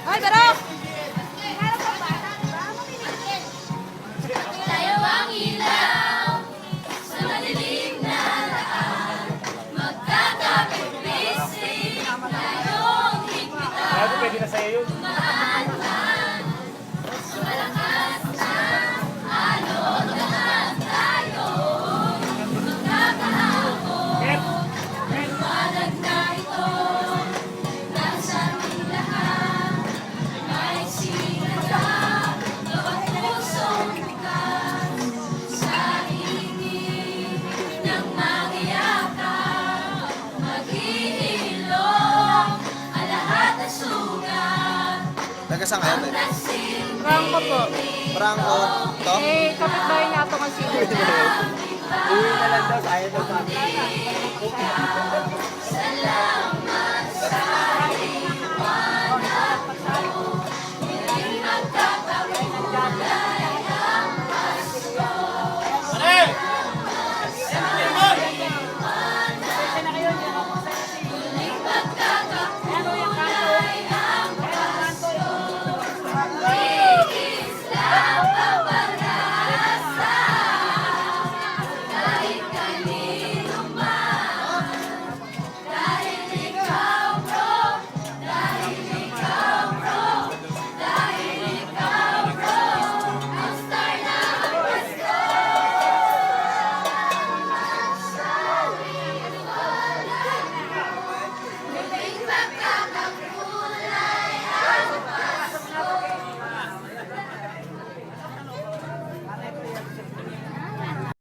Ay, Barok! Tayo ang ilaw sa madilim na daan. Magkakapit-bisig tayong higpitan. Bago pwede na sa'yo yun. Tumaan man sa malakas na alon. Lahat tayo magkakahapon. Liwanag na ito nasa ating lahat. May sinadya bawat pusong bukas sa hingin ng magyakap. Maghihilom ang lahat ng sugat. Taga saan kayo, Tay? Rangko po. Franco, to? Eh, kapitbahay nga ito kasi. Uwi na lang daw, kaya daw sa akin.